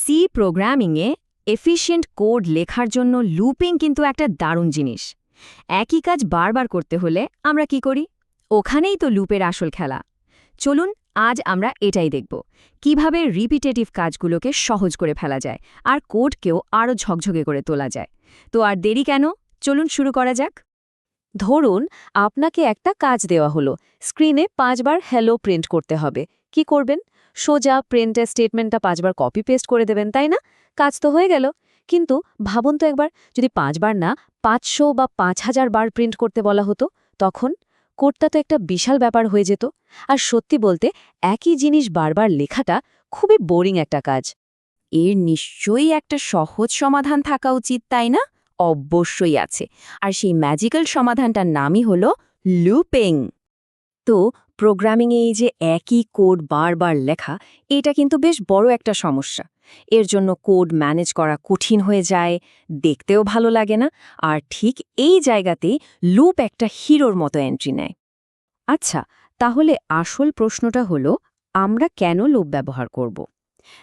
C প্রোগ্রামিংয়ে efficient code লেখার জন্য looping কিন্তু একটা দারুণ জিনিস। একই কাজ বারবার করতে হলে আমরা কি করি? ওখানেই তো লুপের আসল খেলা। চলুন আজ আমরা এটাই দেখব, কিভাবে রিপিটেটিভ কাজগুলোকে সহজ করে ফেলা যায় আর কোডকেও আরও ঝকঝকে করে তোলা যায়। তো আর দেরি কেন, চলুন শুরু করা যাক। ধরুন আপনাকে একটা কাজ দেওয়া হলো, স্ক্রিনে 5 বার হ্যালো প্রিন্ট করতে হবে। কি করবেন? সোজা প্রিন্টের স্টেটমেন্টটা 5 বার কপি পেস্ট করে দেবেন, তাই না? কাজ তো হয়ে গেল। কিন্তু ভাবুন তো একবার, যদি 5 বার না 500 বা 5000 বার প্রিন্ট করতে বলা হতো, তখন কোডটা তো একটা বিশাল ব্যাপার হয়ে যেত। আর সত্যি বলতে একই জিনিস বারবার লেখাটা খুবই বোরিং একটা কাজ। এর নিশ্চয়ই একটা সহজ সমাধান থাকা উচিত, তাই না? অবশ্যই আছে, আর সেই ম্যাজিক্যাল সমাধানটার নামই হলো লুপিং। তো প্রোগ্রামিংয়ে এই যে একই কোড বারবার লেখা, এটা কিন্তু বেশ বড় একটা সমস্যা। এর জন্য কোড ম্যানেজ করা কঠিন হয়ে যায়, দেখতেও ভালো লাগে না, আর ঠিক এই জায়গাতেই লুপ একটা হিরোর মতো এন্ট্রি নেয়। আচ্ছা, তাহলে আসল প্রশ্নটা হলো, আমরা কেন লুপ ব্যবহার করব?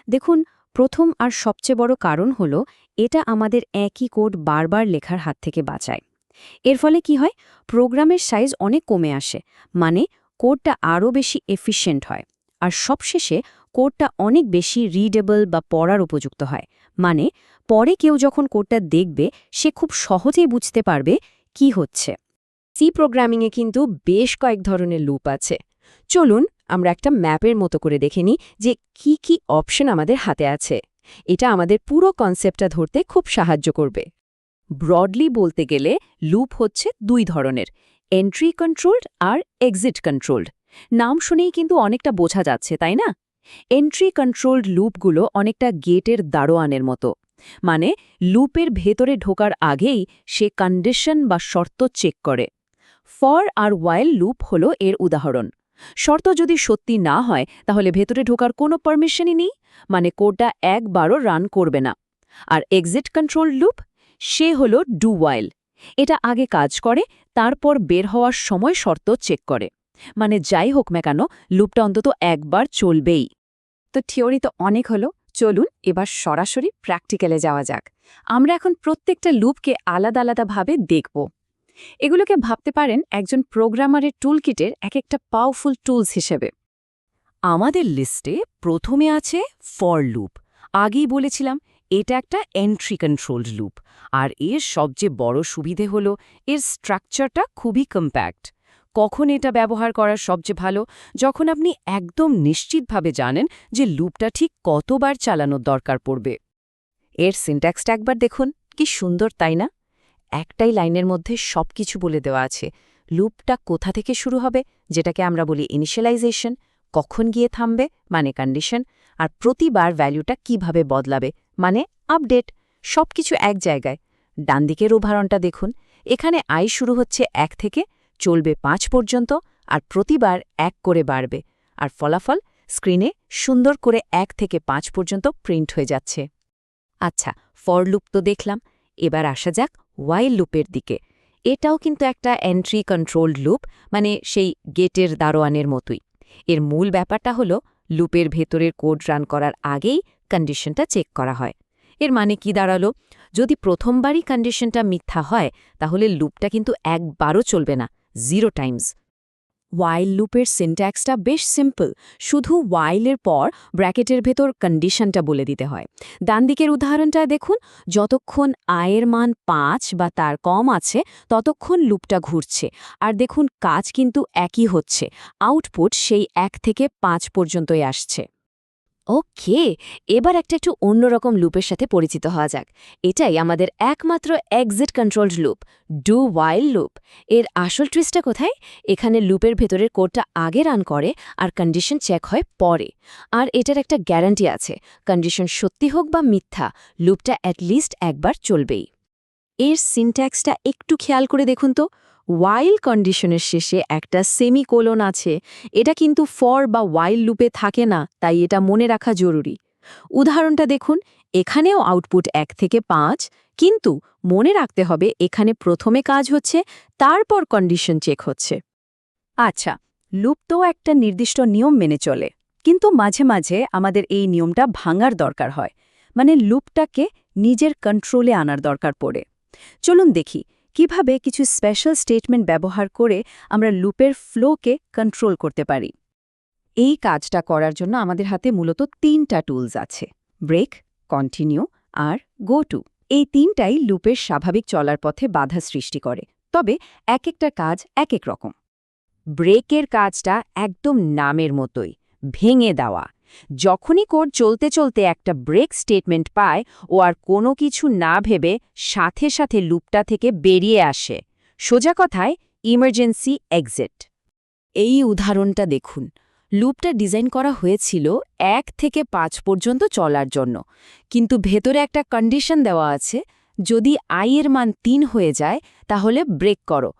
দেখুন, প্রথম আর সবচেয়ে বড় কারণ হলো এটা আমাদের একই কোড বারবার লেখার হাত থেকে বাঁচায়। এর ফলে কি হয়, প্রোগ্রামের সাইজ অনেক কমে আসে, মানে কোডটা আরও বেশি এফিশিয়েন্ট হয়। আর সবশেষে কোডটা অনেক বেশি রিডেবল বা পড়ার উপযুক্ত হয়, মানে পরে কেউ যখন কোডটা দেখবে সে খুব সহজেই বুঝতে পারবে কি হচ্ছে। সি প্রোগ্রামিংয়ে কিন্তু বেশ কয়েক ধরনের লুপ আছে। চলুন আমরা একটা ম্যাপের মতো করে দেখে নিই যে কি কি অপশন আমাদের হাতে আছে। এটা আমাদের পুরো কনসেপ্টটা ধরতে খুব সাহায্য করবে। ব্রডলি বলতে গেলে লুপ হচ্ছে দুই ধরনের, এন্ট্রি কন্ট্রোলড আর এক্সিট কন্ট্রোলড। নাম শুনেই কিন্তু অনেকটা বোঝা যাচ্ছে, তাই না? এন্ট্রি কন্ট্রোলড লুপগুলো অনেকটা গেটের দারোয়ানের মতো, মানে লুপের ভেতরে ঢোকার আগেই সে কন্ডিশন বা শর্ত চেক করে। ফর আর ওয়াইল লুপ হলো এর উদাহরণ। শর্ত যদি সত্যি না হয় তাহলে ভেতরে ঢোকার কোনো পারমিশনই নেই, মানে কোডটা একবারও রান করবে না। আর এক্সিট কন্ট্রোল লুপ, সে হলো ডু ওয়াইল। এটা আগে কাজ করে, তারপর বের হওয়ার সময় শর্ত চেক করে। মানে যাই হোক না কেন, লুপটা অন্তত একবার চলবেই। তো থিওরি তো অনেক হলো, চলুন এবার সরাসরি প্র্যাকটিক্যালে যাওয়া যাক। আমরা এখন প্রত্যেকটা লুপকে আলাদা আলাদাভাবে দেখব। এগুলোকে ভাবতে পারেন একজন প্রোগ্রামারের টুলকিটের এক একটা পাওয়ারফুল টুলস হিসেবে। আমাদের লিস্টে প্রথমে আছে ফর লুপ। আগেই বলেছিলাম এটা একটা এন্ট্রি কন্ট্রোলড লুপ, আর এর সবচেয়ে বড় সুবিধে হলো এর স্ট্রাকচারটা খুবই কম্প্যাক্ট। কখন এটা ব্যবহার করার সবচেয়ে ভালো? যখন আপনি একদম নিশ্চিতভাবে জানেন যে লুপটা ঠিক কতবার চালানোর দরকার পড়বে। এর সিনট্যাক্সটা একবার দেখুন, কি সুন্দর তাই না? একটাই লাইনের মধ্যে সবকিছু বলে দেওয়া আছে। লুপটা কোথা থেকে শুরু হবে, যেটাকে আমরা বলি ইনিশিয়ালাইজেশন, কখন গিয়ে থামবে মানে কন্ডিশন, আর প্রতিবার ভ্যালুটা কিভাবে বদলাবে মানে আপডেট, সবকিছু এক জায়গায়। ডান দিকের উদাহরণটা দেখুন, এখানে আই শুরু হচ্ছে 1 থেকে, চলবে 5 পর্যন্ত, আর প্রতিবার 1 করে বাড়বে, আর ফলাফল স্ক্রিনে সুন্দর করে 1 থেকে 5 পর্যন্ত প্রিন্ট হয়ে যাচ্ছে। আচ্ছা, ফর লুপ তো দেখলাম, এবার আসা যাক ওয়াইল লুপের দিকে। এটাও কিন্তু একটা এন্ট্রি কন্ট্রোলড লুপ, মানে সেই গেটের দারোয়ানের মতোই। এর মূল ব্যাপারটা হলো লুপের ভেতরের কোড রান করার আগেই কন্ডিশনটা চেক করা হয়। এর মানে কি দাঁড়ালো? যদি প্রথমবারই কন্ডিশনটা মিথ্যা হয় তাহলে লুপটা কিন্তু একবারও চলবে না, 0 টাইমস। ওয়াইল লুপের সিনট্যাক্সটা বেশ সিম্পল, শুধু ওয়াইলের পর ব্র্যাকেটের ভেতর কন্ডিশনটা বলে দিতে হয়। ডান দিকের উদাহরণটা দেখুন, যতক্ষণ আয়ের মান 5 বা তার কম আছে ততক্ষণ লুপটা ঘুরছে, আর দেখুন কাজ কিন্তু একই হচ্ছে, আউটপুট সেই 1 থেকে 5 পর্যন্তই আসছে। ওকে, এবার একটু অন্যরকম লুপের সাথে পরিচিত হওয়া যাক। এটাই আমাদের একমাত্র exit controlled loop, do while loop. এর আসল টুইস্টটা কোথায়? এখানে লুপের ভেতরের কোডটা আগে রান করে আর কন্ডিশন চেক হয় পরে। আর এটার একটা গ্যারান্টি আছে, কন্ডিশন সত্যি হোক বা মিথ্যা, লুপটা অ্যাটলিস্ট একবার চলবেই। এর সিনট্যাক্সটা একটু খেয়াল করে দেখুন তো, ওয়াইল কন্ডিশনের শেষে একটা সেমিকোলন আছে। এটা কিন্তু ফর বা ওয়াইল লুপে থাকে না, তাই এটা মনে রাখা জরুরি। উদাহরণটা দেখুন, এখানেও আউটপুট 1 থেকে 5, কিন্তু মনে রাখতে হবে এখানে প্রথমে কাজ হচ্ছে, তারপর কন্ডিশন চেক হচ্ছে। আচ্ছা, লুপ তো একটা নির্দিষ্ট নিয়ম মেনে চলে, কিন্তু মাঝে মাঝে আমাদের এই নিয়মটা ভাঙার দরকার হয়। মানে লুপটাকে নিজের কন্ট্রোলে আনার দরকার পড়ে। চলুন দেখি কিভাবে কিছু স্পেশাল স্টেটমেন্ট ব্যবহার করে আমরা লুপের ফ্লোকে কন্ট্রোল করতে পারি। এই কাজটা করার জন্য আমাদের হাতে মূলত 3টা টুলস আছে: ব্রেক, কন্টিনিউ আর গো টু। এই 3টাই লুপের স্বাভাবিক চলার পথে বাধা সৃষ্টি করে, তবে এক একটা কাজ এক এক রকম। ব্রেকের কাজটা একদম নামের মতোই, ভেঙে দেওয়া। যখনই কোড চলতে চলতে একটা ব্রেক স্টেটমেন্ট পায়, ও আর কোনো কিছু না ভেবে সাথে সাথে লুপটা থেকে বেরিয়ে আসে। সোজা কথায় ইমার্জেন্সি এক্সিট। এই উদাহরণটা দেখুন। লুপটা ডিজাইন করা হয়েছিল 1 থেকে 5 পর্যন্ত চলার জন্য, কিন্তু ভেতরে একটা কন্ডিশন দেওয়া আছে, যদি এর মান 3 হয়ে যায় তাহলে ব্রেক করো।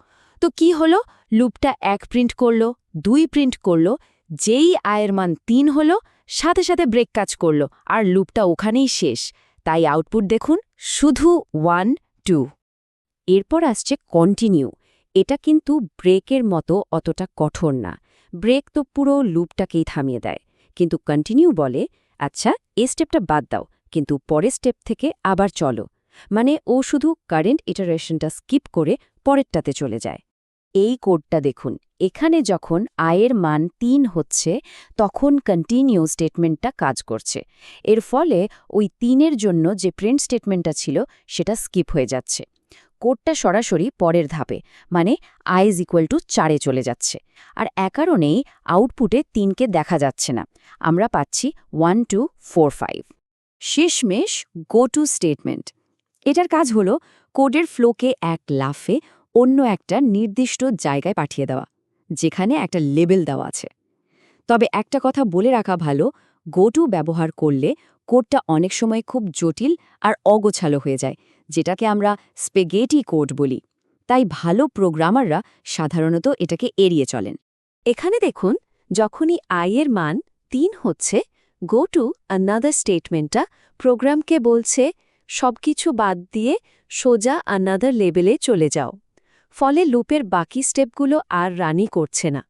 তো কি হলো? লুপটা 1 প্রিন্ট করলো, 2 প্রিন্ট করলো, যেই এর মান 3 হলো সাথে সাথে ব্রেক কাজ করলো, আর লুপটা ওখানেই শেষ। তাই আউটপুট দেখুন, শুধু 1, 2। এরপর আসছে কন্টিনিউ। এটা কিন্তু ব্রেকের মতো অতটা কঠোর না। ব্রেক তো পুরো লুপটাকেই থামিয়ে দেয়, কিন্তু কন্টিনিউ বলে, আচ্ছা এই স্টেপটা বাদ দাও, কিন্তু পরের স্টেপ থেকে আবার চলো। মানে ও শুধু কারেন্ট ইটারেশনটা স্কিপ করে পরেরটাতে চলে যায়। এই কোডটা দেখুন, এখানে যখন এর মান 3 হচ্ছে তখন কন্টিনিউ স্টেটমেন্টটা কাজ করছে। এর ফলে ওই 3-এর জন্য যে প্রিন্ট স্টেটমেন্টটা ছিল সেটা স্কিপ হয়ে যাচ্ছে। কোডটা সরাসরি পরের ধাপে, মানে i = 4-এ চলে যাচ্ছে। আর কারণেই আউটপুটে 3কে দেখা যাচ্ছে না, আমরা পাচ্ছি 1, 2, 4, 5। শেষমেশ গো টু স্টেটমেন্ট। এটার কাজ হলো কোডের ফ্লোকে এক লাফে অন্য একটা নির্দিষ্ট জায়গায় পাঠিয়ে দেওয়া, যেখানে একটা লেবেল দেওয়া আছে। তবে একটা কথা বলে রাখা ভালো, গো টু ব্যবহার করলে কোডটা অনেক সময় খুব জটিল আর অগোছালো হয়ে যায়, যেটাকে আমরা স্পেগেটি কোড বলি। তাই ভালো প্রোগ্রামাররা সাধারণত এটাকে এড়িয়ে চলেন। এখানে দেখুন, যখনই এর মান 3 হচ্ছে, গো টু অ্যানাদার স্টেটমেন্টটা প্রোগ্রামকে বলছে সবকিছু বাদ দিয়ে সোজা অ্যানাদার লেবেলে চলে যাও। ফলে লুপের বাকি স্টেপগুলো আর রানই করছে না।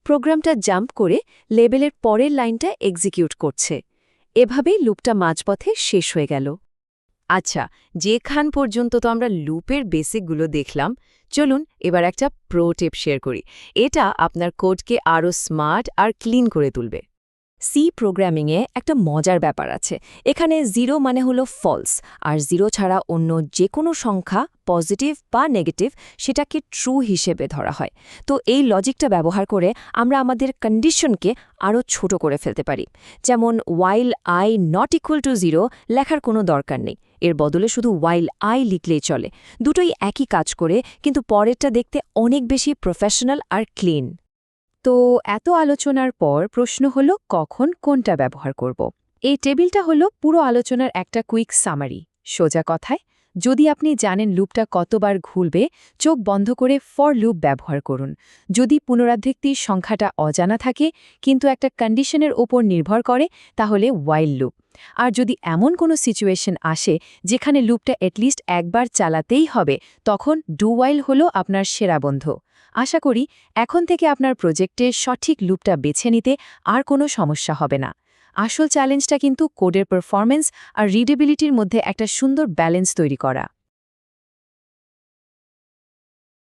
প্রোগ্রামটা জাম্প করে লেবেলের পরের লাইনটা এক্সিকিউট করছে। এভাবেই লুপটা মাঝপথে শেষ হয়ে গেল। আচ্ছা, যেখান পর্যন্ত তো আমরা লুপের বেসিকগুলো দেখলাম, চলুন এবার একটা প্রো টিপ শেয়ার করি। এটা আপনার কোডকে আরও স্মার্ট আর ক্লিন করে তুলবে। সি প্রোগ্রামিংয়ে একটা মজার ব্যাপার আছে। এখানে 0 মানে হলো ফলস, আর 0 ছাড়া অন্য যে কোনো সংখ্যা, পজিটিভ বা নেগেটিভ, সেটাকে ট্রু হিসেবে ধরা হয়। তো এই লজিকটা ব্যবহার করে আমরা আমাদের কন্ডিশনকে আরও ছোট করে ফেলতে পারি। যেমন while I not equal to 0 লেখার কোনো দরকার নেই, এর বদলে শুধু while I লিখলেই চলে। দুটোই একই কাজ করে, কিন্তু পরেরটা দেখতে অনেক বেশি প্রফেশনাল আর ক্লিন। তো এত আলোচনার পর প্রশ্ন হলো, কখন কোনটা ব্যবহার করব? এই টেবিলটা হলো পুরো আলোচনার একটা কুইক সামারি। সোজা কথায়, যদি আপনি জানেন লুপটা কতবার ঘুরবে, চোখ বন্ধ করে ফর লুপ ব্যবহার করুন। যদি পুনরাবৃত্তির সংখ্যাটা অজানা থাকে কিন্তু একটা কন্ডিশনের ওপর নির্ভর করে, তাহলে ওয়াইল লুপ। আর যদি এমন কোনো সিচুয়েশন আসে যেখানে লুপটা অ্যাটলিস্ট একবার চালাতেই হবে, তখন ডু ওয়াইল হলো আপনার সেরা বন্ধু। আশা করি এখন থেকে আপনার প্রজেক্টে সঠিক লুপটা বেছে নিতে আর কোনো সমস্যা হবে না। আসল চ্যালেঞ্জটা কিন্তু কোডের পারফরম্যান্স আর রিডেবিলিটির মধ্যে একটা সুন্দর ব্যালেন্স তৈরি করা।